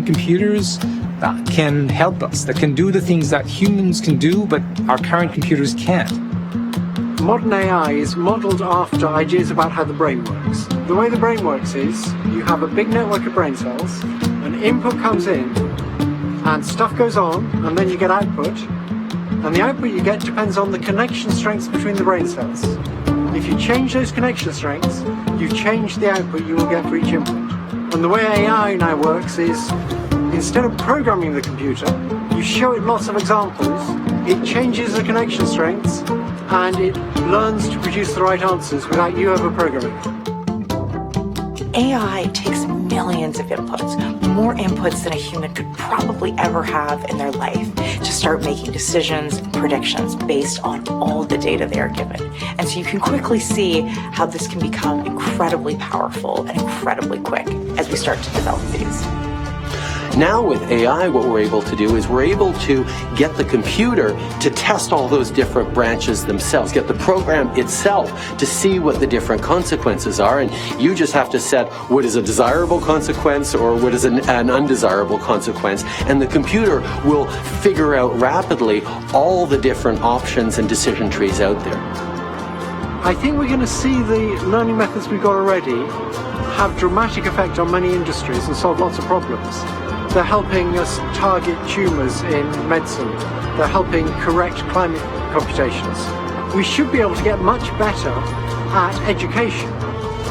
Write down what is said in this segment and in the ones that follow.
computers that can help us, that can do the things that humans can do, but our current computers can't. Modern AI is modelled after ideas about how the brain works. The way the brain works is you have a big network of brain cells, an input comes in, and stuff goes on, and then you get output, and the output you get depends on the connection strengths between the brain cells. If you change those connection strengths, you change the output you will get for each input. And the way AI now works is, instead of programming the computer, you show it lots of examples, it changes the connection strengths, and it learns to produce the right answers without you ever programming it. AI takes millions of inputs, more inputs than a human could probably ever have in their life, to start making decisions and predictions based on all the data they are given. And so you can quickly see how this can become incredibly powerful and incredibly quick as we start to develop these. Now with AI, what we're able to do is we're able to get the computer to test all those different branches themselves, get the program itself to see what the different consequences are, and you just have to set what is a desirable consequence or what is an undesirable consequence, and the computer will figure out rapidly all the different options and decision trees out there. I think we're going to see the learning methods we've got already have dramatic effect on many industries and solve lots of problems. They're helping us target tumours in medicine. They're helping correct climate computations. We should be able to get much better at education.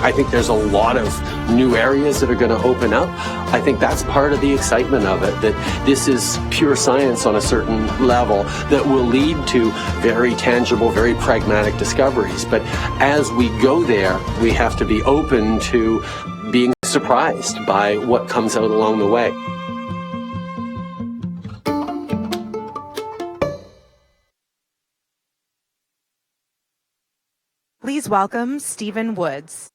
I think there's a lot of new areas that are going to open up. I think that's part of the excitement of it, that this is pure science on a certain level that will lead to very tangible, very pragmatic discoveries. But as we go there, we have to be open to being surprised by what comes out along the way. Please welcome Stephen Woods.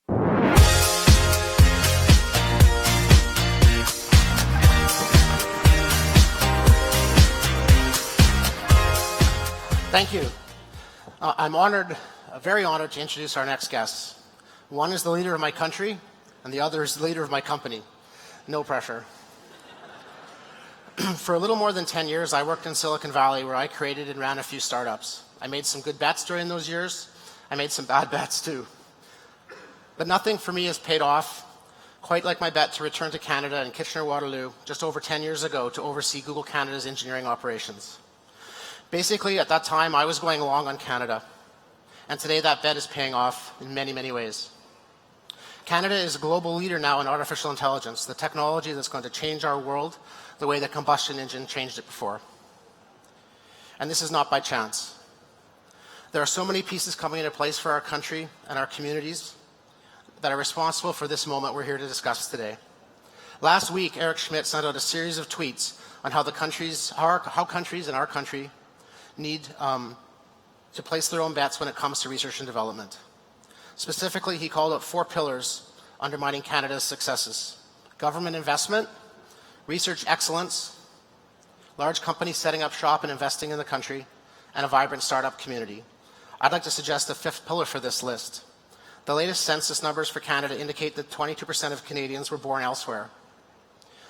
Thank you. I'm honored, very honored to introduce our next guests. One is the leader of my country, and the other is the leader of my company. No pressure. For a little more than 10 years, I worked in Silicon Valley, where I created and ran a few startups. I made some good bets during those years. I made some bad bets too. But nothing for me has paid off, quite like my bet to return to Canada in Kitchener-Waterloo just over 10 years ago to oversee Google Canada's engineering operations. Basically, at that time, I was going long on Canada. And today that bet is paying off in many, many ways. Canada is a global leader now in artificial intelligence, the technology that's going to change our world the way the combustion engine changed it before. And this is not by chance. There are so many pieces coming into place for our country and our communities that are responsible for this moment we're here to discuss today. Last week, Eric Schmidt sent out a series of tweets on how countries in our country need to place their own bets when it comes to research and development. Specifically, he called out 4 pillars undermining Canada's successes: government investment, research excellence, large companies setting up shop and investing in the country, and a vibrant startup community. I'd like to suggest a 5th pillar for this list. The latest census numbers for Canada indicate that 22% of Canadians were born elsewhere.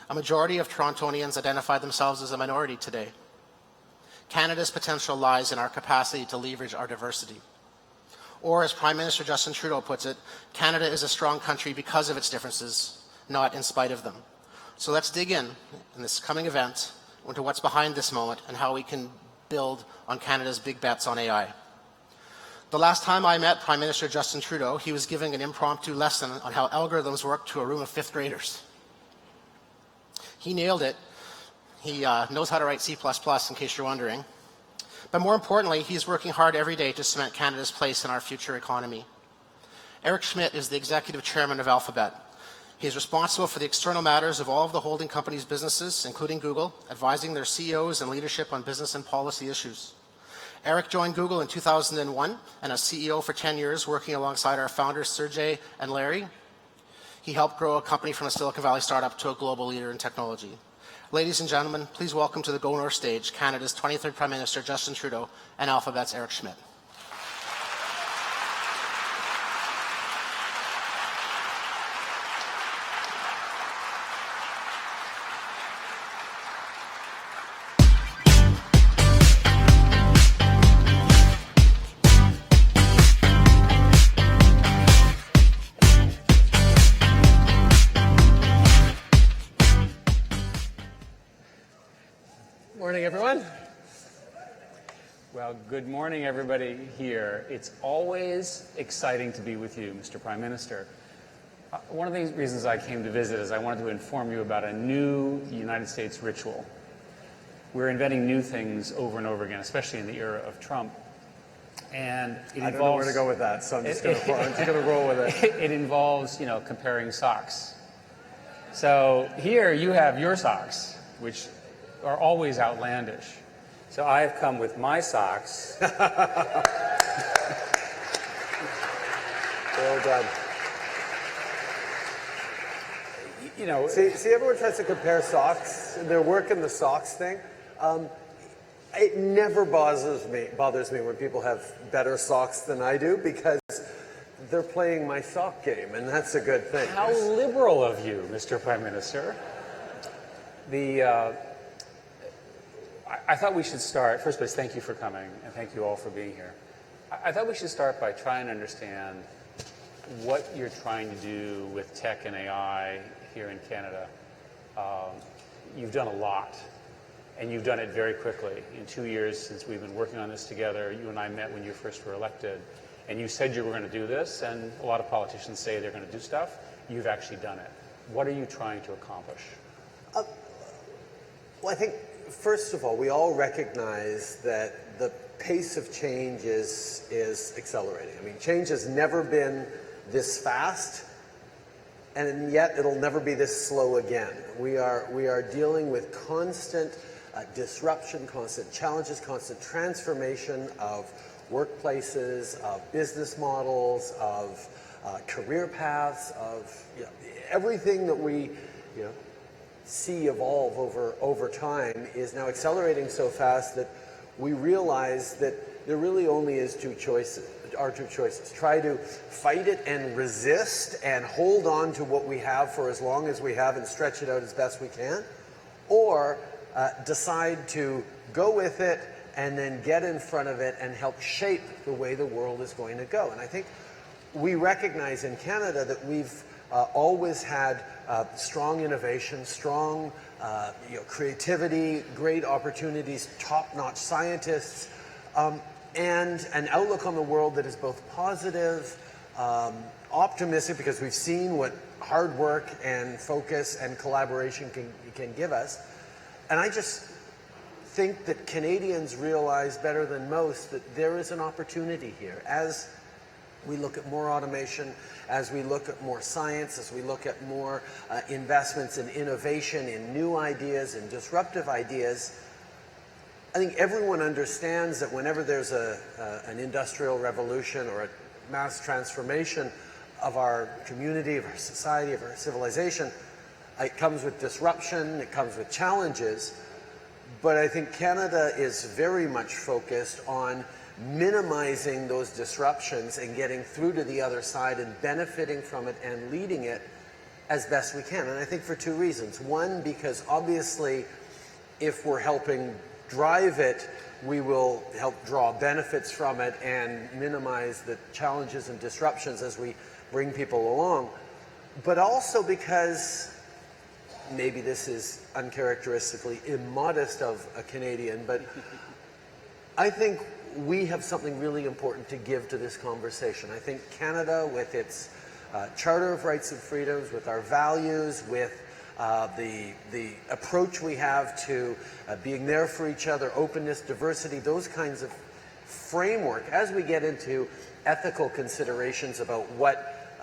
A majority of Torontonians identify themselves as a minority today. Canada's potential lies in our capacity to leverage our diversity. Or, as Prime Minister Justin Trudeau puts it, Canada is a strong country because of its differences, not in spite of them. So let's dig in this coming event into what's behind this moment and how we can build on Canada's big bets on AI. The last time I met Prime Minister Justin Trudeau, he was giving an impromptu lesson on how algorithms work to a room of 5th graders. He nailed it. He knows how to write C++, in case you're wondering. But more importantly, he's working hard every day to cement Canada's place in our future economy. Eric Schmidt is the executive chairman of Alphabet. He is responsible for the external matters of all of the holding company's businesses, including Google, advising their CEOs and leadership on business and policy issues. Eric joined Google in 2001 and as CEO for 10 years, working alongside our founders, Sergey and Larry. He helped grow a company from a Silicon Valley startup to a global leader in technology. Ladies and gentlemen, please welcome to the Go North stage Canada's 23rd Prime Minister Justin Trudeau and Alphabet's Eric Schmidt. Morning, everyone. Well, good morning, everybody here. It's always exciting to be with you, Mr. Prime Minister. One of the reasons I came to visit is I wanted to inform you about a new United States ritual. We're inventing new things over and over again, especially in the era of Trump. And it involves, I don't know where to go with that, so I'm just going to roll with it. It involves, comparing socks. So here you have your socks, which are always outlandish. So I've come with my socks. Well done. See, everyone tries to compare socks. They're working the socks thing. It never bothers me when people have better socks than I do, because they're playing my sock game, and that's a good thing. How liberal of you, Mr. Prime Minister. I thought we should start, first place, thank you for coming, and thank you all for being here. I thought we should start by trying to understand what you're trying to do with tech and AI here in Canada. You've done a lot, and you've done it very quickly. In 2 years since we've been working on this together, you and I met when you first were elected, and you said you were going to do this, and a lot of politicians say they're going to do stuff. You've actually done it. What are you trying to accomplish? Well, I think, first of all, we all recognize that the pace of change is accelerating. I mean, change has never been this fast, and yet it'll never be this slow again. We are dealing with constant disruption, constant challenges, constant transformation of workplaces, of business models, of career paths, of everything that we see evolve over time is now accelerating so fast that we realize that there really only is two choices. Try to fight it and resist and hold on to what we have for as long as we have and stretch it out as best we can, or decide to go with it and then get in front of it and help shape the way the world is going to go. And I think we recognize in Canada that we've always had strong innovation, strong creativity, great opportunities, top-notch scientists, and an outlook on the world that is both positive, optimistic, because we've seen what hard work and focus and collaboration can give us. And I just think that Canadians realize better than most that there is an opportunity here. As we look at more automation, as we look at more science, as we look at more investments in innovation, in new ideas, in disruptive ideas, I think everyone understands that whenever there's an industrial revolution or a mass transformation of our community, of our society, of our civilization, it comes with disruption, it comes with challenges, but I think Canada is very much focused on minimizing those disruptions and getting through to the other side and benefiting from it and leading it as best we can. And I think for two reasons. One, because obviously if we're helping drive it, we will help draw benefits from it and minimize the challenges and disruptions as we bring people along. But also because, maybe this is uncharacteristically immodest of a Canadian, but I think we have something really important to give to this conversation. I think Canada, with its Charter of Rights and Freedoms, with our values, with the approach we have to being there for each other, openness, diversity, those kinds of framework, as we get into ethical considerations about what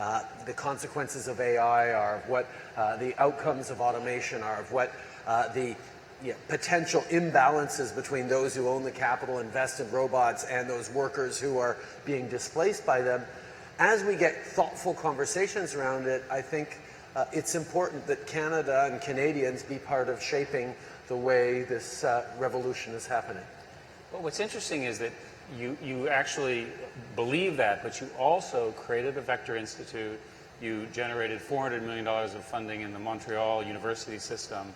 the consequences of AI are, of what the outcomes of automation are, of what the potential imbalances between those who own the capital, invest in robots, and those workers who are being displaced by them. As we get thoughtful conversations around it, I think it's important that Canada and Canadians be part of shaping the way this revolution is happening. Well, what's interesting is that you actually believe that, but you also created a Vector Institute. You generated $400 million of funding in the Montreal University system.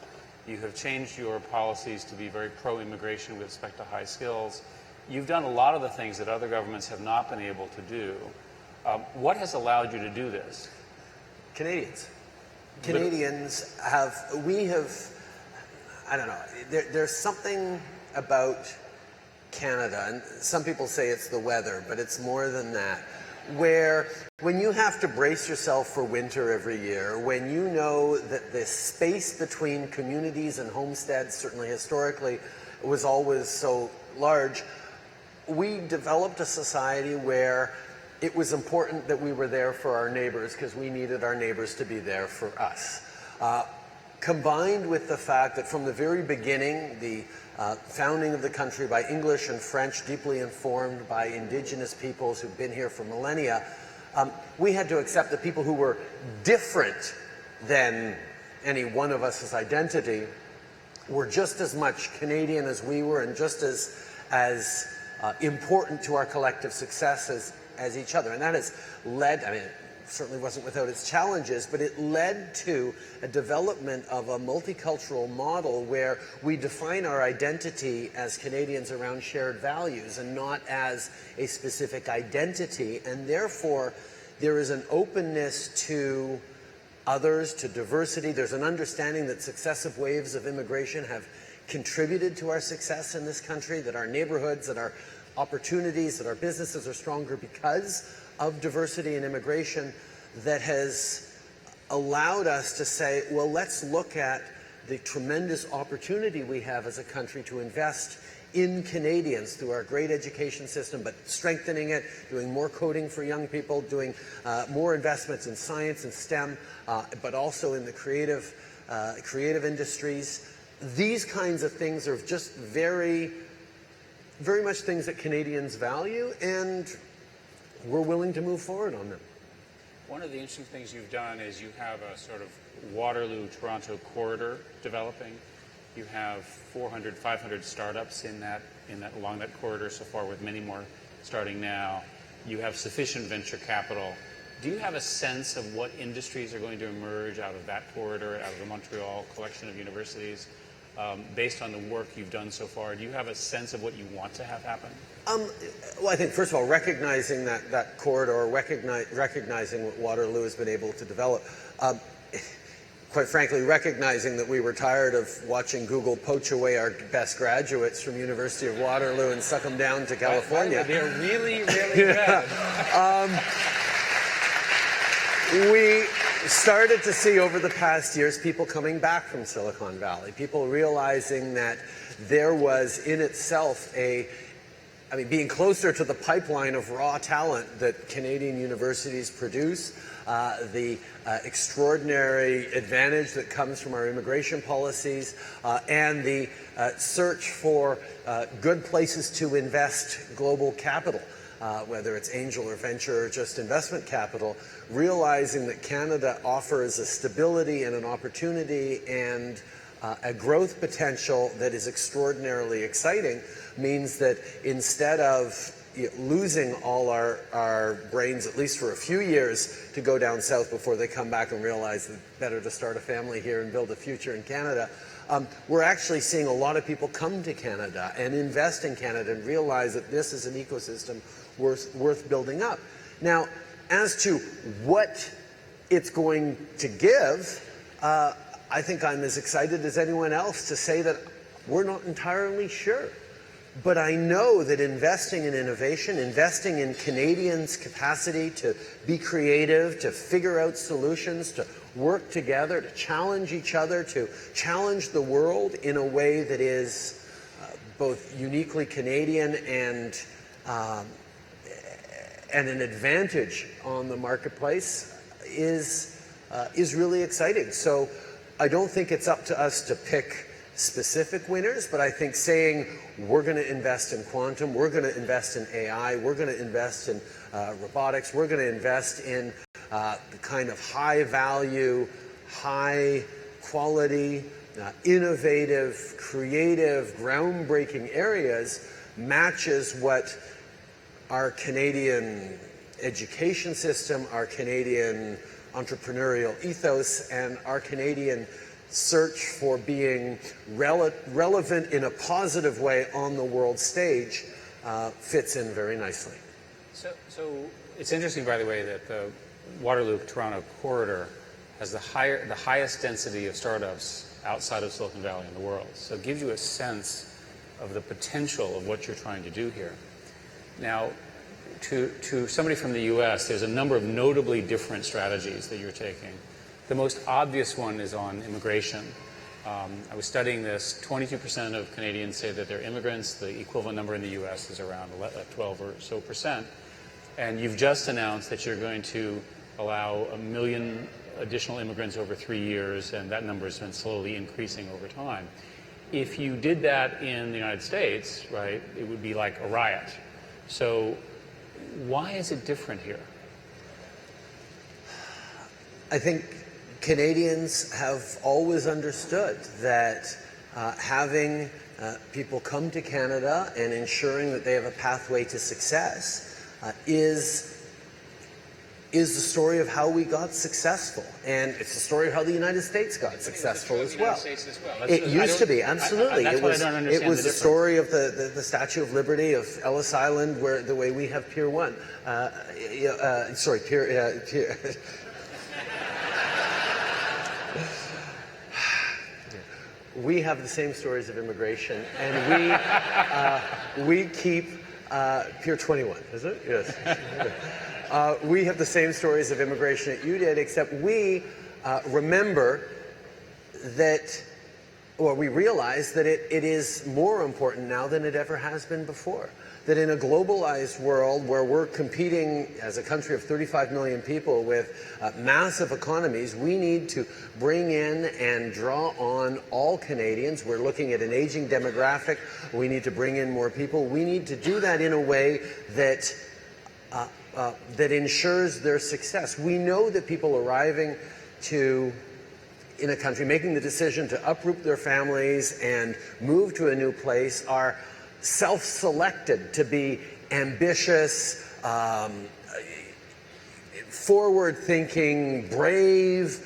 You have changed your policies to be very pro-immigration with respect to high skills. You've done a lot of the things that other governments have not been able to do. What has allowed you to do this? Canadians I don't know, there's something about Canada, and some people say it's the weather, but it's more than that, where when you have to brace yourself for winter every year, when you know that the space between communities and homesteads, certainly historically, was always so large, we developed a society where it was important that we were there for our neighbors because we needed our neighbors to be there for us. Combined with the fact that from the very beginning, the founding of the country by English and French, deeply informed by indigenous peoples who've been here for millennia, we had to accept that people who were different than any one of us as identity were just as much Canadian as we were, and just as important to our collective success as each other. And that has led, I mean, it certainly wasn't without its challenges, but it led to a development of a multicultural model where we define our identity as Canadians around shared values and not as a specific identity. And therefore, there is an openness to others, to diversity. There's an understanding that successive waves of immigration have contributed to our success in this country, that our neighborhoods, that our opportunities, that our businesses are stronger because of diversity and immigration, that has allowed us to say, well, let's look at the tremendous opportunity we have as a country to invest in Canadians through our great education system, but strengthening it, doing more coding for young people, doing more investments in science and STEM, but also in the creative industries. These kinds of things are just very, very much things that Canadians value, and we're willing to move forward on them. One of the interesting things you've done is you have a sort of Waterloo-Toronto corridor developing. You have 400, 500 startups in that along that corridor so far, with many more starting now. You have sufficient venture capital. Do you have a sense of what industries are going to emerge out of that corridor, out of the Montreal collection of universities, based on the work you've done so far? Do you have a sense of what you want to have happen? Well, I think, first of all, recognizing that corridor, recognizing what Waterloo has been able to develop, quite frankly, recognizing that we were tired of watching Google poach away our best graduates from University of Waterloo and suck them down to California. They're really, really good. We started to see over the past years people coming back from Silicon Valley, people realizing that there was in itself being closer to the pipeline of raw talent that Canadian universities produce, the extraordinary advantage that comes from our immigration policies, and the search for good places to invest global capital, whether it's angel or venture or just investment capital, realizing that Canada offers a stability and an opportunity and a growth potential that is extraordinarily exciting, means that instead of losing all our brains, at least for a few years, to go down south before they come back and realize that it's better to start a family here and build a future in Canada, we're actually seeing a lot of people come to Canada and invest in Canada and realize that this is an ecosystem worth building up. Now, as to what it's going to give, I think I'm as excited as anyone else to say that we're not entirely sure. But I know that investing in innovation, investing in Canadians' capacity to be creative, to figure out solutions, to work together, to challenge each other, to challenge the world in a way that is both uniquely Canadian and an advantage on the marketplace is really exciting. So I don't think it's up to us to pick specific winners, but I think saying we're going to invest in quantum, we're going to invest in AI, we're going to invest in robotics, we're going to invest in the kind of high value, high quality, innovative, creative, groundbreaking areas matches what our Canadian education system, our Canadian entrepreneurial ethos, and our Canadian search for being relevant in a positive way on the world stage fits in very nicely. So it's interesting, by the way, that the Waterloo-Toronto corridor has the highest density of startups outside of Silicon Valley in the world. So it gives you a sense of the potential of what you're trying to do here. Now, to somebody from the US, there's a number of notably different strategies that you're taking. The most obvious one is on immigration. I was studying this. 22% of Canadians say that they're immigrants. The equivalent number in the US is around 12 or so percent. And you've just announced that you're going to allow 1 million additional immigrants over 3 years, and that number has been slowly increasing over time. If you did that in the United States, right, it would be like a riot. So why is it different here? I think Canadians have always understood that having people come to Canada and ensuring that they have a pathway to success is the story of how we got successful. And it's the story of how the United States got successful as well. It used to be, absolutely. It was the story of the Statue of Liberty of Ellis Island, where the way we have Pier 1. We have the same stories of immigration, and we keep Pier 21, is it? Yes. We have the same stories of immigration that you did, except we remember that, or we realize that it is more important now than it ever has been before. That in a globalized world where we're competing as a country of 35 million people with massive economies, we need to bring in and draw on all Canadians. We're looking at an aging demographic. We need to bring in more people. We need to do that in a way that that ensures their success. We know that people arriving in a country, making the decision to uproot their families and move to a new place, are self-selected to be ambitious, forward-thinking, brave,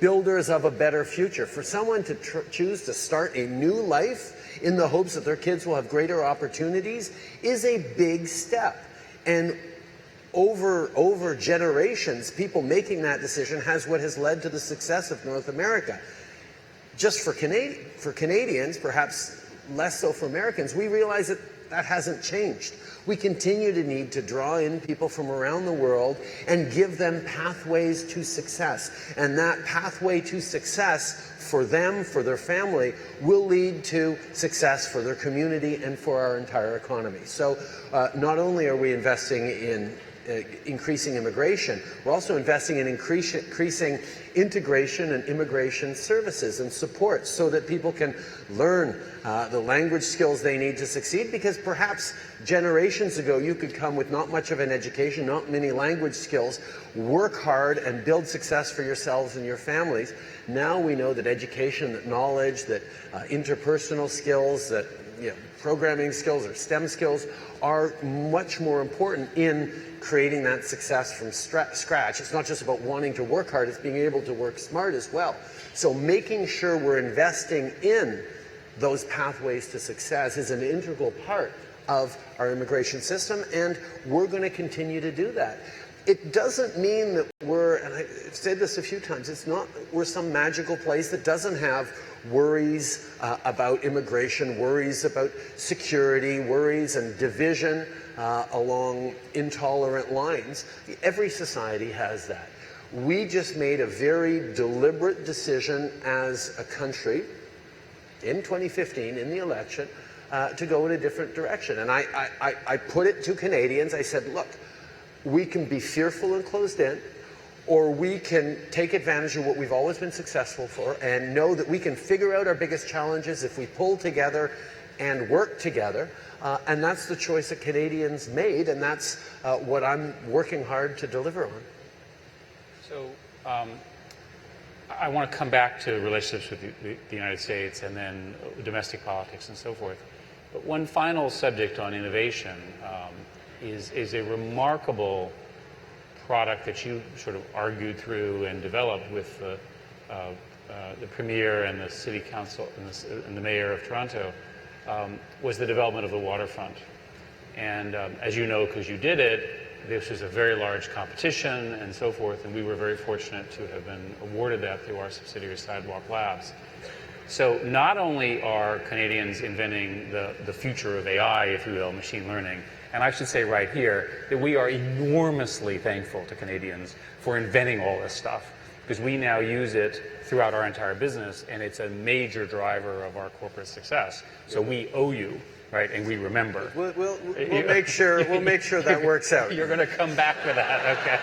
builders of a better future. For someone to choose to start a new life in the hopes that their kids will have greater opportunities is a big step. And over generations, people making that decision has what has led to the success of North America. Just for Canadians, perhaps less so for Americans, we realize that hasn't changed. We continue to need to draw in people from around the world and give them pathways to success. And that pathway to success for them, for their family, will lead to success for their community and for our entire economy. So not only are we investing in increasing immigration, we're also investing in increasing integration and immigration services and support so that people can learn the language skills they need to succeed, because perhaps generations ago you could come with not much of an education, not many language skills, work hard and build success for yourselves and your families. Now we know that education, that knowledge, that interpersonal skills, that programming skills or STEM skills are much more important in creating that success from scratch. It's not just about wanting to work hard, it's being able to work smart as well. So making sure we're investing in those pathways to success is an integral part of our immigration system, and we're going to continue to do that. It doesn't mean that and I've said this a few times, we're some magical place that doesn't have worries about immigration, worries about security, worries and division along intolerant lines. Every society has that. We just made a very deliberate decision as a country in 2015 in the election to go in a different direction. And I put it to Canadians. I said, look, we can be fearful and closed in, or we can take advantage of what we've always been successful for and know that we can figure out our biggest challenges if we pull together and work together. And that's the choice that Canadians made, and that's what I'm working hard to deliver on. So I want to come back to relationships with the United States and then domestic politics and so forth. But one final subject on innovation is a remarkable product that you sort of argued through and developed with the Premier and the City Council and the Mayor of Toronto, was the development of the waterfront. And as you know, because you did it, this was a very large competition and so forth, and we were very fortunate to have been awarded that through our subsidiary Sidewalk Labs. So not only are Canadians inventing the future of AI, if you will, machine learning, and I should say right here that we are enormously thankful to Canadians for inventing all this stuff, because we now use it throughout our entire business, and it's a major driver of our corporate success. So we owe you, right, and we remember. We'll make sure that works out. You're going to come back to that, okay?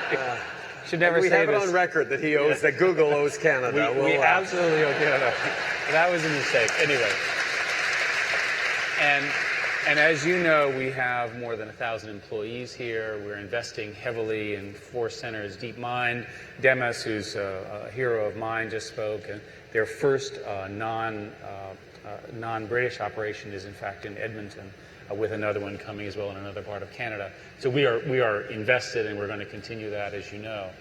Should never we say have this. it on record that he owes, that Google owes Canada. We absolutely owe Canada. That was a mistake. Anyway. And as you know, we have more than 1,000 employees here. We're investing heavily in 4 centers. DeepMind, Demis, who's a hero of mine, just spoke. And their first non-British operation is, in fact, in Edmonton, with another one coming as well in another part of Canada. So we are invested, and we're going to continue that, as you know.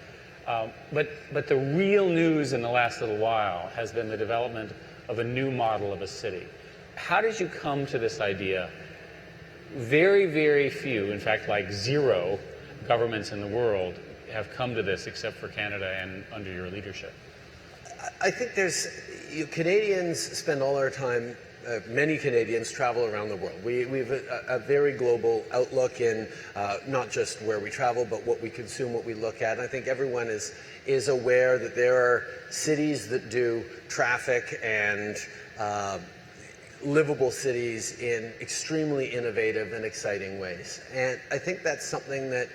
But the real news in the last little while has been the development of a new model of a city. How did you come to this idea? Very, very few, in fact, like 0 governments in the world have come to this except for Canada and under your leadership. I think Canadians spend all our time, many Canadians travel around the world. We have a very global outlook in not just where we travel, but what we consume, what we look at. And I think everyone is aware that there are cities that do traffic and livable cities in extremely innovative and exciting ways. And I think that's something that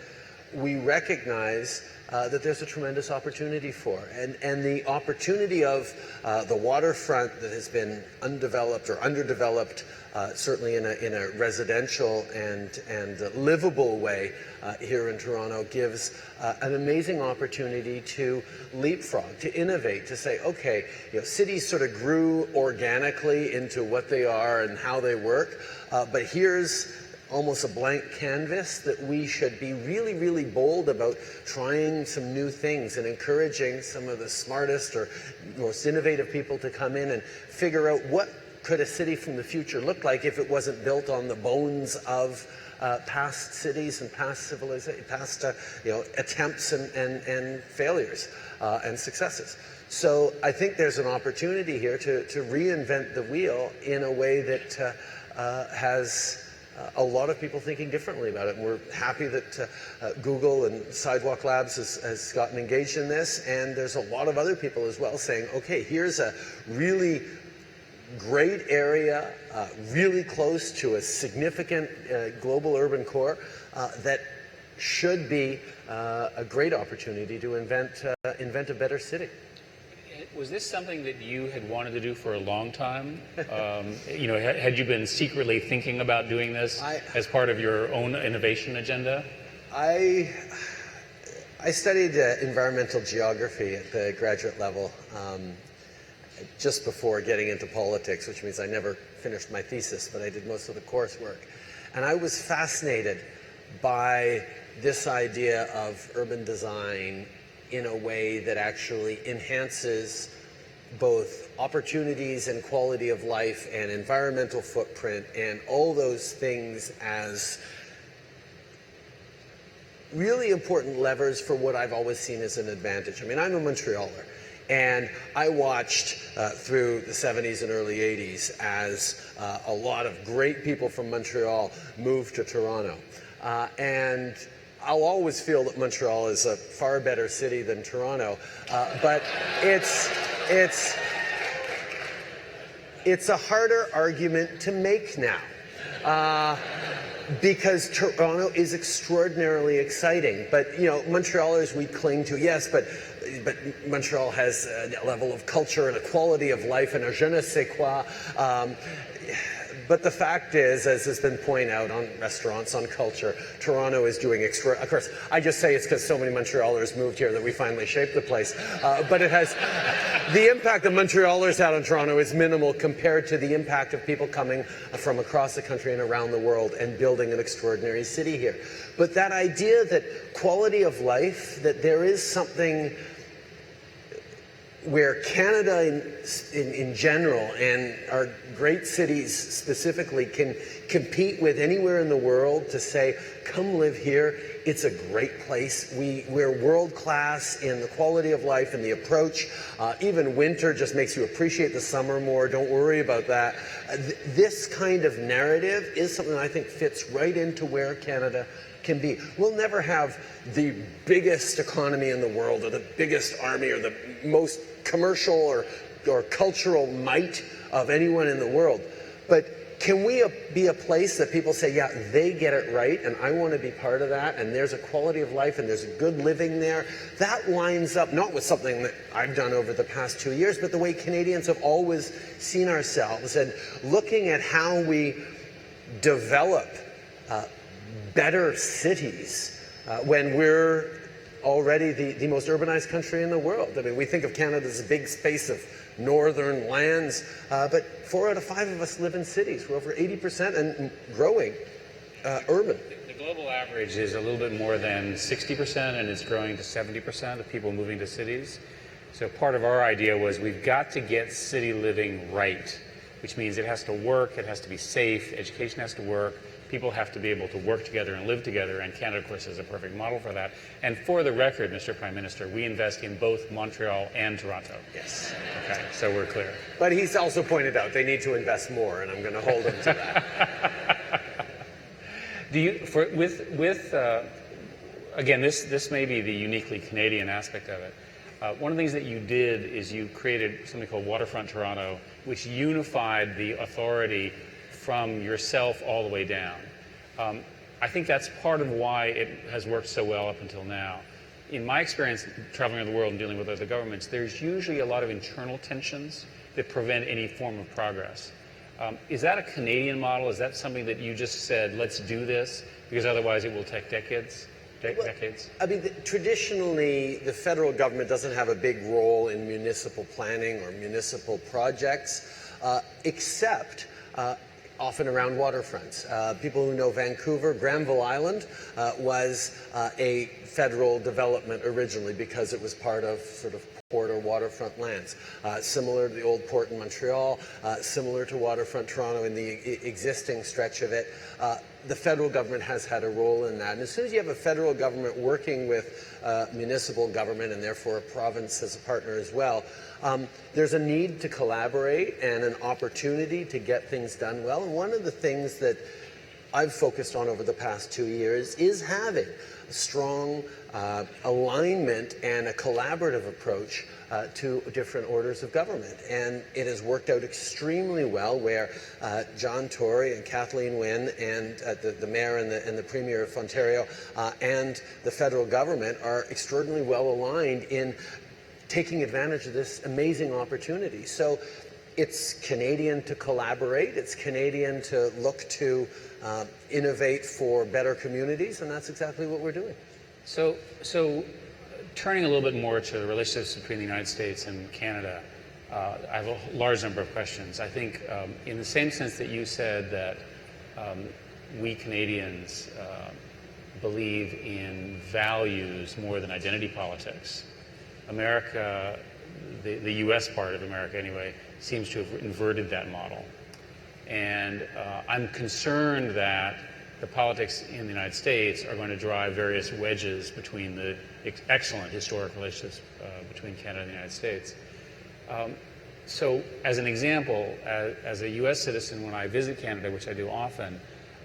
we recognize that there's a tremendous opportunity for. And the opportunity of the waterfront that has been undeveloped or underdeveloped, certainly in a residential and livable way here in Toronto, gives an amazing opportunity to leapfrog, to innovate, to say, okay, cities sort of grew organically into what they are and how they work, but here's almost a blank canvas that we should be really, really bold about trying some new things and encouraging some of the smartest or most innovative people to come in and figure out what could a city from the future look like if it wasn't built on the bones of past cities and past civilization, past attempts and failures and successes. So I think there's an opportunity here to reinvent the wheel in a way that has a lot of people thinking differently about it. And we're happy that Google and Sidewalk Labs has gotten engaged in this, and there's a lot of other people as well saying, okay, here's a really great area, really close to a significant global urban core that should be a great opportunity to invent a better city. Was this something that you had wanted to do for a long time? Had you been secretly thinking about doing this as part of your own innovation agenda? I studied environmental geography at the graduate level just before getting into politics, which means I never finished my thesis, but I did most of the coursework. And I was fascinated by this idea of urban design in a way that actually enhances both opportunities and quality of life and environmental footprint and all those things as really important levers for what I've always seen as an advantage. I mean, I'm a Montrealer, and I watched through the 70s and early 80s as a lot of great people from Montreal moved to Toronto. And I'll always feel that Montreal is a far better city than Toronto, but it's a harder argument to make now. Because Toronto is extraordinarily exciting, but Montrealers, we cling to, yes, but Montreal has a level of culture and a quality of life and a je ne sais quoi. But the fact is, as has been pointed out on restaurants, on culture, Toronto is doing of course, I just say it's because so many Montrealers moved here that we finally shaped the place. But it has, the impact that Montrealers had on Toronto is minimal compared to the impact of people coming from across the country and around the world and building an extraordinary city here. But that idea that quality of life, that there is something where Canada in general and our great cities specifically can compete with anywhere in the world to say, come live here. It's a great place. We're world class in the quality of life and the approach. Even winter just makes you appreciate the summer more. Don't worry about that. This kind of narrative is something that I think fits right into where Canada can be. We'll never have the biggest economy in the world or the biggest army or the most commercial or cultural might of anyone in the world. But can we be a place that people say, yeah, they get it right, and I want to be part of that, and there's a quality of life, and there's a good living there? That lines up not with something that I've done over the past 2 years, but the way Canadians have always seen ourselves, and looking at how we develop better cities when we're already the most urbanized country in the world. I mean, we think of Canada as a big space of northern lands, but 4 out of 5 of us live in cities. We're over 80% and growing urban. The global average is a little bit more than 60%, and it's growing to 70% of people moving to cities. So part of our idea was we've got to get city living right, which means it has to work, it has to be safe, education has to work, people have to be able to work together and live together, and Canada, of course, is a perfect model for that. And for the record, Mr. Prime Minister, we invest in both Montreal and Toronto. Yes. Okay, so we're clear. But he's also pointed out they need to invest more, and I'm going to hold him to that. Do you, again, this may be the uniquely Canadian aspect of it. One of the things that you did is you created something called Waterfront Toronto, which unified the authority from yourself all the way down. I think that's part of why it has worked so well up until now. In my experience traveling around the world and dealing with other governments, there's usually a lot of internal tensions that prevent any form of progress. Is that a Canadian model? Is that something that you just said, let's do this, because otherwise it will take decades? I mean, traditionally, the federal government doesn't have a big role in municipal planning or municipal projects, except often around waterfronts. People who know Vancouver, Granville Island was a federal development originally because it was part of sort of port or waterfront lands. Similar to the old port in Montreal, similar to Waterfront Toronto in the existing stretch of it. The federal government has had a role in that. And as soon as you have a federal government working with municipal government, and therefore a province as a partner as well, there's a need to collaborate and an opportunity to get things done well. And one of the things that I've focused on over the past 2 years is having a strong alignment and a collaborative approach to different orders of government. And it has worked out extremely well where John Tory and Kathleen Wynne and the Mayor and the Premier of Ontario and the federal government are extraordinarily well aligned in taking advantage of this amazing opportunity. So it's Canadian to collaborate, it's Canadian to look to innovate for better communities, and that's exactly what we're doing. So turning a little bit more to the relationships between the United States and Canada, I have a large number of questions. I think in the same sense that you said that we Canadians believe in values more than identity politics, America, the U.S. part of America anyway, seems to have inverted that model. And I'm concerned that the politics in the United States are going to drive various wedges between the excellent historic relationships between Canada and the United States. So as an example, as a U.S. citizen, when I visit Canada, which I do often,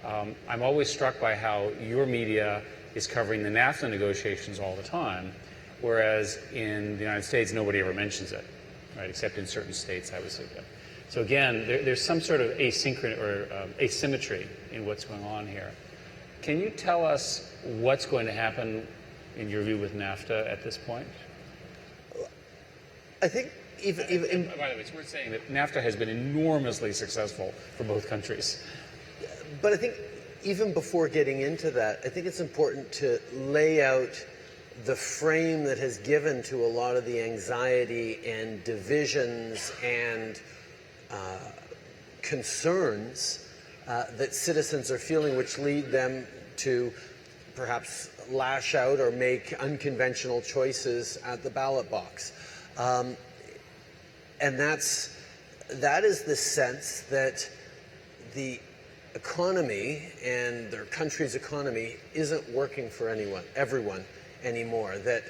I'm always struck by how your media is covering the NAFTA negotiations all the time, whereas in the United States, nobody ever mentions it, right, except in certain states, I would say. So again, there's some sort of asynchronous or asymmetry in what's going on here. Can you tell us what's going to happen, in your view, with NAFTA at this point? I think by the way, it's worth saying that NAFTA has been enormously successful for both countries. But I think even before getting into that, I think it's important to lay out the frame that has given to a lot of the anxiety and divisions and concerns that citizens are feeling, which lead them to perhaps lash out or make unconventional choices at the ballot box. And that is the sense that the economy and their country's economy isn't working for everyone anymore. That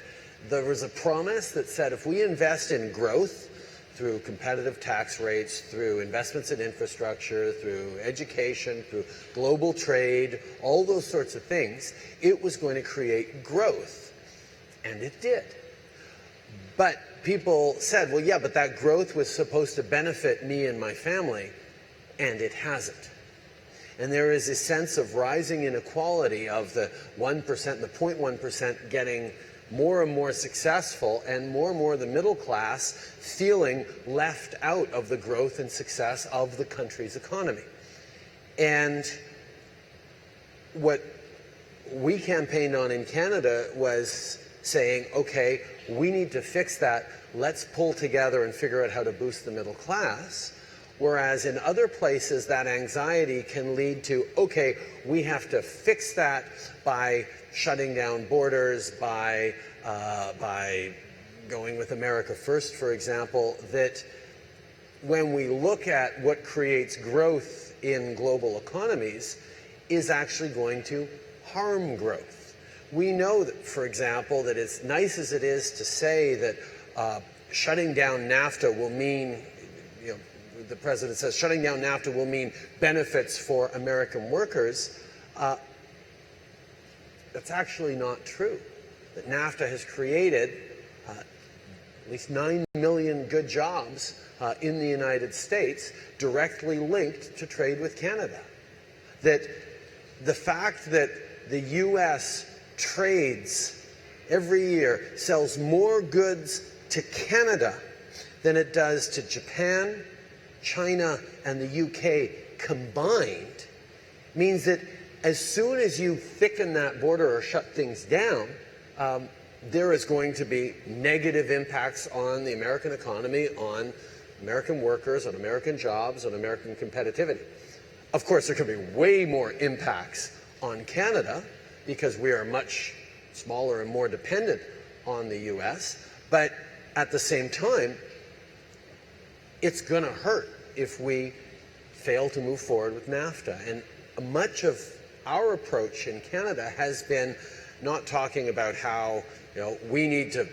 there was a promise that said if we invest in growth through competitive tax rates, through investments in infrastructure, through education, through global trade, all those sorts of things, it was going to create growth. And it did. But people said, well, yeah, but that growth was supposed to benefit me and my family, and it hasn't. And there is a sense of rising inequality of the 1%, the 0.1% getting more and more successful, and more the middle class feeling left out of the growth and success of the country's economy. And what we campaigned on in Canada was saying, okay, we need to fix that. Let's pull together and figure out how to boost the middle class. Whereas in other places, that anxiety can lead to, okay, we have to fix that by shutting down borders, by going with America First, for example, that when we look at what creates growth in global economies is actually going to harm growth. We know that, for example, that as nice as it is to say that shutting down NAFTA will mean, the president says shutting down NAFTA will mean benefits for American workers, that's actually not true. That NAFTA has created at least 9 million good jobs in the United States directly linked to trade with Canada. That the fact that the U.S. trades every year, sells more goods to Canada than it does to Japan, China, and the UK combined, means that as soon as you thicken that border or shut things down, there is going to be negative impacts on the American economy, on American workers, on American jobs, on American competitivity. Of course, there could be way more impacts on Canada because we are much smaller and more dependent on the U.S., but at the same time, it's going to hurt if we fail to move forward with NAFTA. And much of our approach in Canada has been not talking about how we need to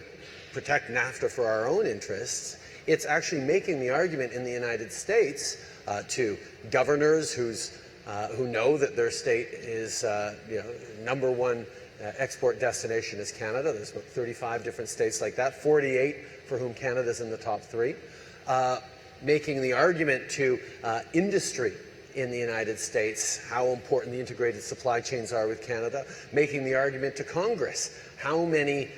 protect NAFTA for our own interests. It's actually making the argument in the United States to governors who know that their state is number one export destination is Canada. There's about 35 different states like that, 48 for whom Canada's in the top 3. Making the argument to industry in the United States, how important the integrated supply chains are with Canada, making the argument to Congress, how many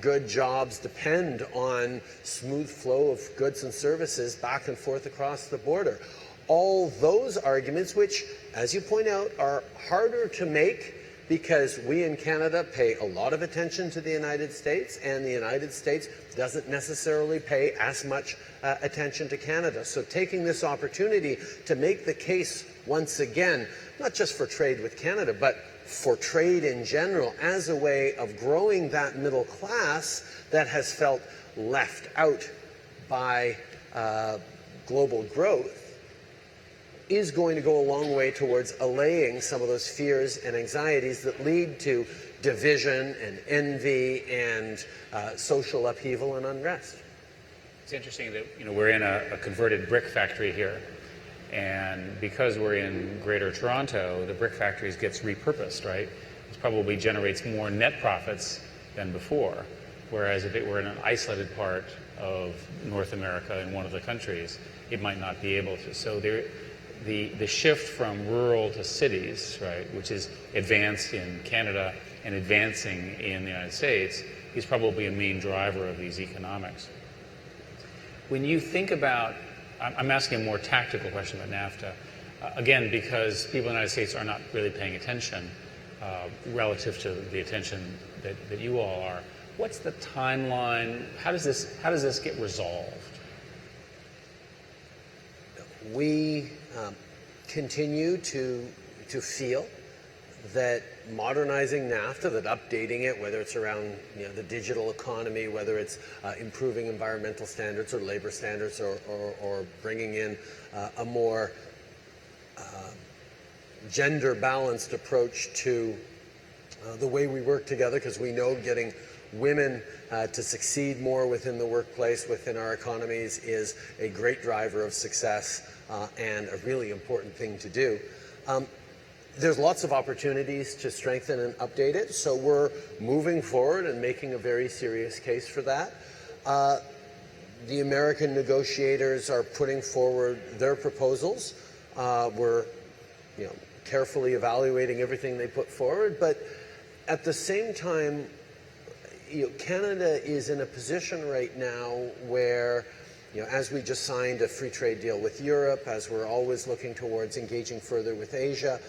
good jobs depend on smooth flow of goods and services back and forth across the border. All those arguments, which, as you point out, are harder to make because we in Canada pay a lot of attention to the United States, and the United States doesn't necessarily pay as much attention to Canada. So taking this opportunity to make the case once again, not just for trade with Canada, but for trade in general as a way of growing that middle class that has felt left out by global growth, is going to go a long way towards allaying some of those fears and anxieties that lead to division and envy and social upheaval and unrest. It's interesting that we're in a converted brick factory here, and because we're in Greater Toronto, the brick factories gets repurposed, right? It probably generates more net profits than before, whereas if it were in an isolated part of North America in one of the countries, it might not be able to. So the shift from rural to cities, right, which is advanced in Canada and advancing in the United States, is probably a main driver of these economics. When you think about, I'm asking a more tactical question about NAFTA, again, because people in the United States are not really paying attention relative to the attention that you all are. What's the timeline? How does this get resolved? We continue to feel that modernizing NAFTA, that updating it, whether it's around the digital economy, whether it's improving environmental standards or labor standards, or bringing in a more gender-balanced approach to the way we work together, because we know getting women to succeed more within the workplace, within our economies, is a great driver of success and a really important thing to do. There's lots of opportunities to strengthen and update it, so we're moving forward and making a very serious case for that. The American negotiators are putting forward their proposals. We're carefully evaluating everything they put forward, but at the same time, Canada is in a position right now where, as we just signed a free trade deal with Europe, as we're always looking towards engaging further with Asia,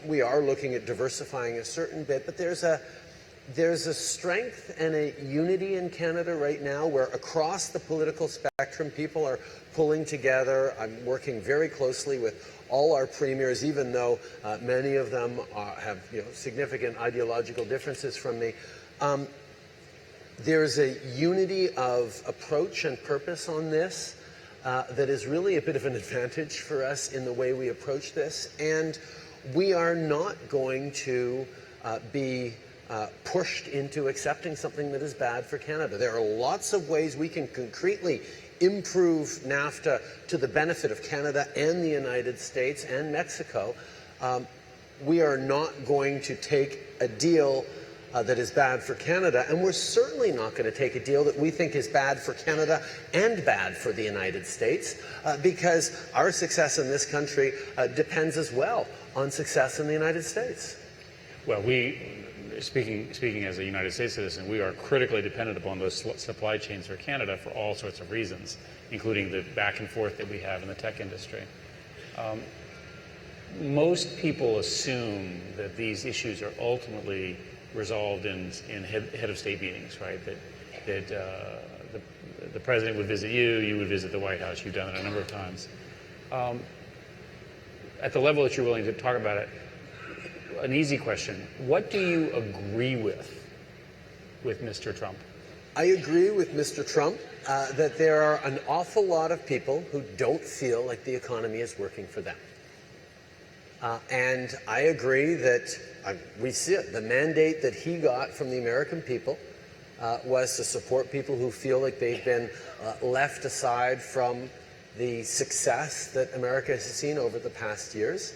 we are looking at diversifying a certain bit, but there's a strength and a unity in Canada right now where across the political spectrum people are pulling together. I'm working very closely with all our premiers, even though many of them have significant ideological differences from me. There's a unity of approach and purpose on this that is really a bit of an advantage for us in the way we approach this, and we are not going to be pushed into accepting something that is bad for Canada. There are lots of ways we can concretely improve NAFTA to the benefit of Canada and the United States and Mexico. We are not going to take a deal that is bad for Canada, and we're certainly not going to take a deal that we think is bad for Canada and bad for the United States, because our success in this country depends as well on success in the United States. Well, speaking as a United States citizen, we are critically dependent upon those supply chains for Canada for all sorts of reasons, including the back and forth that we have in the tech industry. Most people assume that these issues are ultimately resolved in head of state meetings, right? That the president would visit you, you would visit the White House. You've done it a number of times. At the level that you're willing to talk about it, an easy question: what do you agree with Mr. Trump? I agree with Mr. Trump that there are an awful lot of people who don't feel like the economy is working for them. And I agree that we see it. The mandate that he got from the American people was to support people who feel like they've been left aside from the success that America has seen over the past years.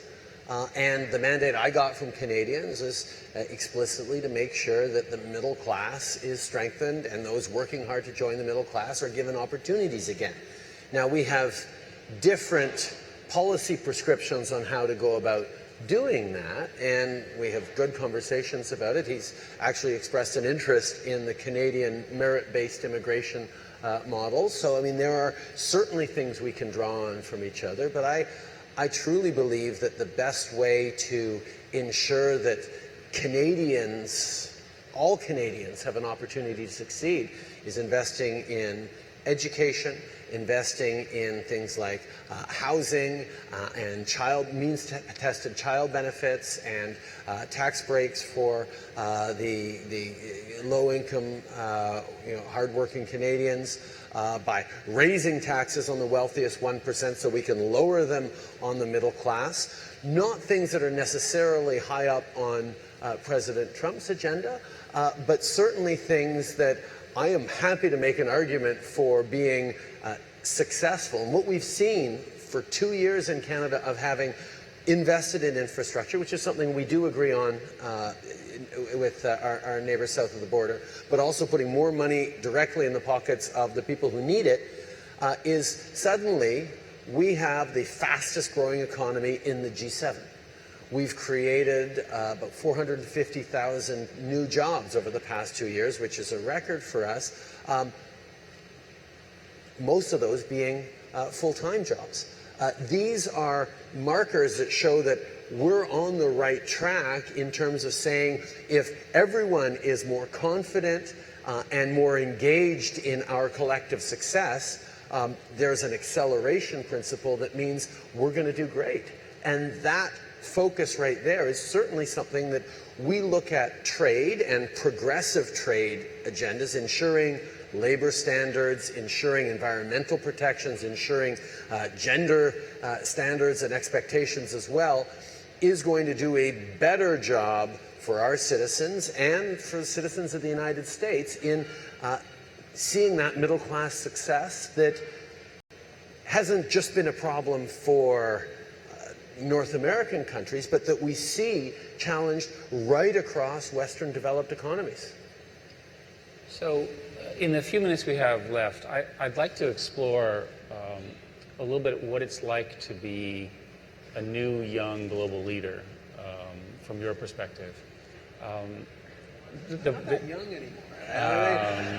And the mandate I got from Canadians is explicitly to make sure that the middle class is strengthened and those working hard to join the middle class are given opportunities again. Now, we have different policy prescriptions on how to go about doing that, and we have good conversations about it. He's actually expressed an interest in the Canadian merit-based immigration model. So, I mean, there are certainly things we can draw on from each other, but I truly believe that the best way to ensure that Canadians, all Canadians, have an opportunity to succeed is investing in education, investing in things like housing and means-tested child benefits and tax breaks for the low-income, hardworking Canadians, by raising taxes on the wealthiest 1% so we can lower them on the middle class. Not things that are necessarily high up on President Trump's agenda, but certainly things that I am happy to make an argument for being successful. And what we've seen for 2 years in Canada of having invested in infrastructure, which is something we do agree on with our neighbors south of the border, but also putting more money directly in the pockets of the people who need it, is suddenly we have the fastest growing economy in the G7. We've created about 450,000 new jobs over the past 2 years, which is a record for us, most of those being full-time jobs. These are markers that show that we're on the right track in terms of saying if everyone is more confident and more engaged in our collective success, there's an acceleration principle that means we're going to do great. And that focus right there is certainly something that we look at trade and progressive trade agendas, ensuring labor standards, ensuring environmental protections, ensuring gender standards and expectations as well, is going to do a better job for our citizens and for the citizens of the United States in seeing that middle class success that hasn't just been a problem for North American countries, but that we see challenged right across Western developed economies. So in the few minutes we have left, I'd like to explore a little bit what it's like to be a new, young global leader from your perspective. I'm not young anymore.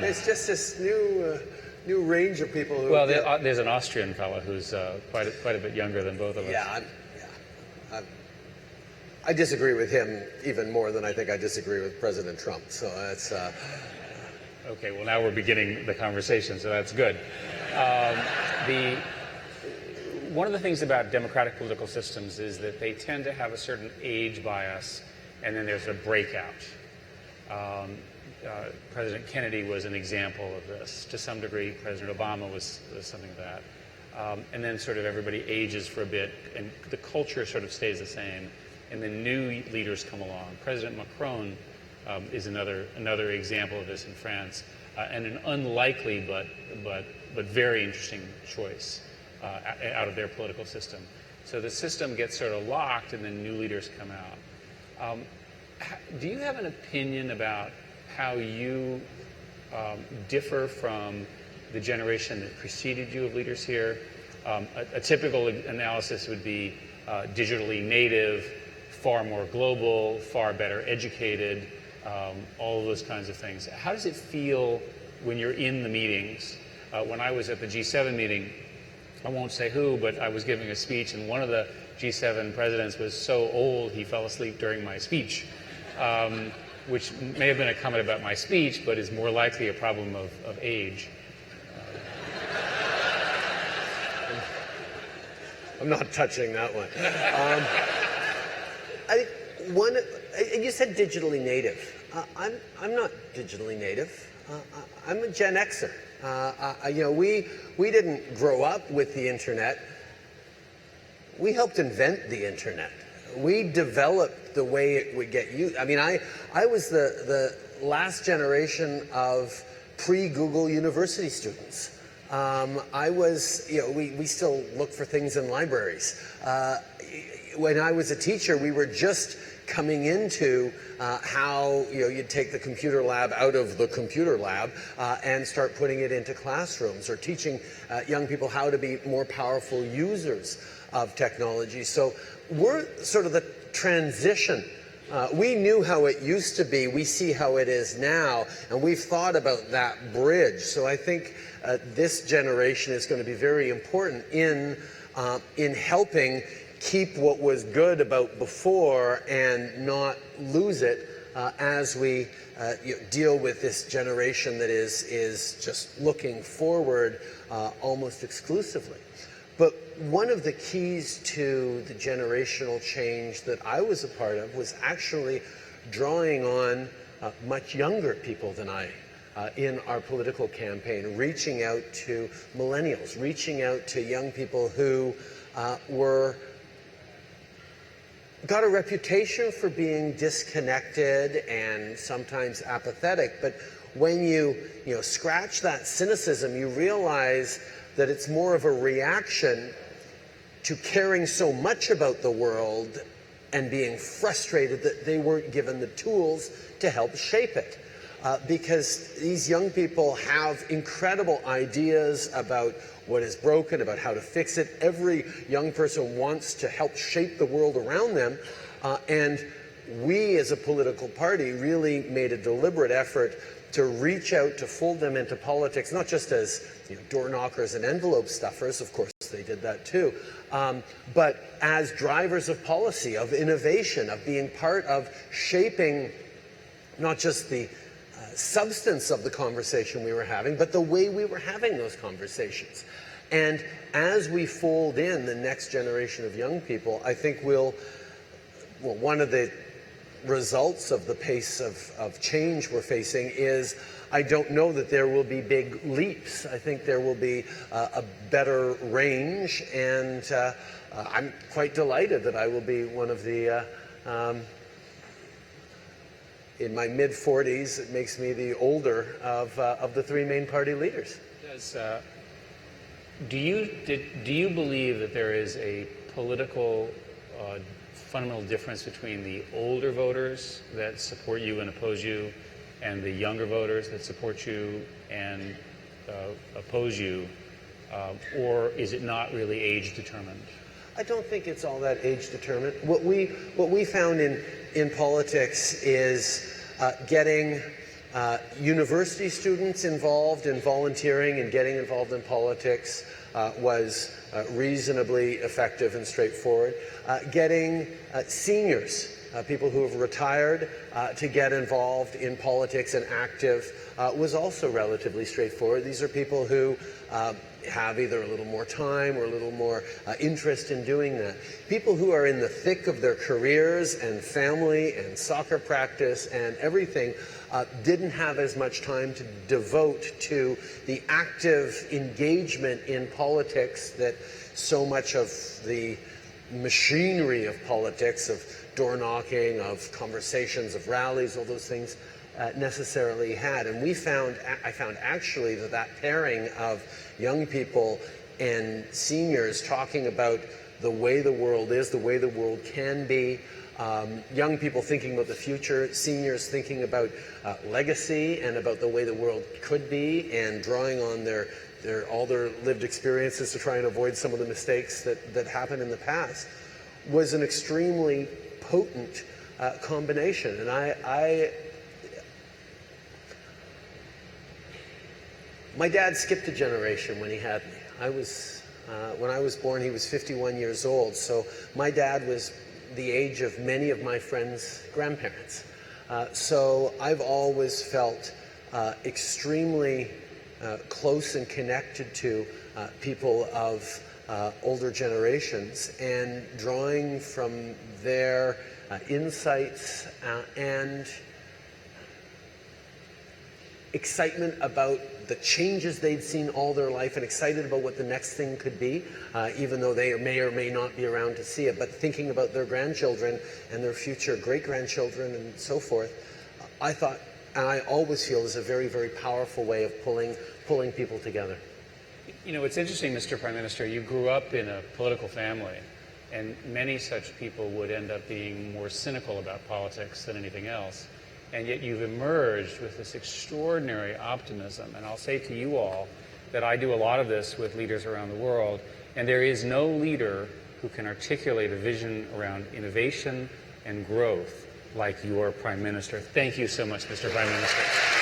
There's just this new range of people who... Well, there's an Austrian fellow who's quite a bit younger than both of us. I disagree with him even more than I think I disagree with President Trump. So that's... Okay, well, now we're beginning the conversation, so that's good. One of the things about democratic political systems is that they tend to have a certain age bias, and then there's a breakout. President Kennedy was an example of this. To some degree, President Obama was something of that. And then sort of everybody ages for a bit, and the culture sort of stays the same, and then new leaders come along. President Macron is another example of this in France, and an unlikely but very interesting choice out of their political system. So the system gets sort of locked, and then new leaders come out. Do you have an opinion about how you differ from the generation that preceded you of leaders here? A typical analysis would be digitally native, far more global, far better educated, all of those kinds of things. How does it feel when you're in the meetings? When I was at the G7 meeting, I won't say who, but I was giving a speech, and one of the G7 presidents was so old he fell asleep during my speech, which may have been a comment about my speech, but is more likely a problem of age. I'm not touching that one. You said digitally native. I'm not digitally native. I'm a Gen Xer. We didn't grow up with the internet. We helped invent the internet. We developed the way it would get used. I mean, I was the last generation of pre-Google university students. I was, we still look for things in libraries. When I was a teacher, we were just coming into how you'd take the computer lab out of the computer lab and start putting it into classrooms, or teaching young people how to be more powerful users of technology. So we're sort of the transition. We knew how it used to be. We see how it is now, and we've thought about that bridge. So I think this generation is going to be very important in helping keep what was good about before and not lose it as we deal with this generation that is just looking forward almost exclusively. But one of the keys to the generational change that I was a part of was actually drawing on much younger people than I in our political campaign, reaching out to millennials, reaching out to young people who got a reputation for being disconnected and sometimes apathetic. But when you scratch that cynicism, you realize that it's more of a reaction to caring so much about the world and being frustrated that they weren't given the tools to help shape it. Because these young people have incredible ideas about what is broken, about how to fix it. Every young person wants to help shape the world around them. And we as a political party really made a deliberate effort to reach out to fold them into politics, not just as door knockers and envelope stuffers, of course they did that too, but as drivers of policy, of innovation, of being part of shaping not just the substance of the conversation we were having, but the way we were having those conversations. And as we fold in the next generation of young people, I think we'll one of the results of the pace of change we're facing is I don't know that there will be big leaps. I think there will be a better range, and I'm quite delighted that I will be one of the, in my mid-40s, it makes me the older of the three main party leaders. Do you believe that there is a political fundamental difference between the older voters that support you and oppose you and the younger voters that support you and oppose you, or is it not really age determined? I don't think it's all that age determined. What we found in politics is getting university students involved in volunteering and getting involved in politics was reasonably effective and straightforward. Getting seniors, people who have retired, to get involved in politics and active was also relatively straightforward. These are people who have either a little more time or a little more interest in doing that. People who are in the thick of their careers and family and soccer practice and everything didn't have as much time to devote to the active engagement in politics that so much of the machinery of politics, of door knocking, of conversations, of rallies, all those things necessarily had. And I found actually that pairing of young people and seniors talking about the way the world is, the way the world can be, young people thinking about the future, seniors thinking about legacy and about the way the world could be, and drawing on all their lived experiences to try and avoid some of the mistakes that happened in the past, was an extremely potent combination. And my dad skipped a generation when he had me. When I was born, he was 51 years old, so my dad was the age of many of my friends' grandparents. So I've always felt extremely close and connected to people of older generations, and drawing from their insights and excitement about the changes they'd seen all their life, and excited about what the next thing could be, even though they may or may not be around to see it, but thinking about their grandchildren and their future great-grandchildren and so forth, I thought, and I always feel, is a very, very powerful way of pulling people together. You know, it's interesting, Mr. Prime Minister, you grew up in a political family, and many such people would end up being more cynical about politics than anything else. And yet you've emerged with this extraordinary optimism. And I'll say to you all that I do a lot of this with leaders around the world, and there is no leader who can articulate a vision around innovation and growth like your Prime Minister. Thank you so much, Mr. Prime Minister.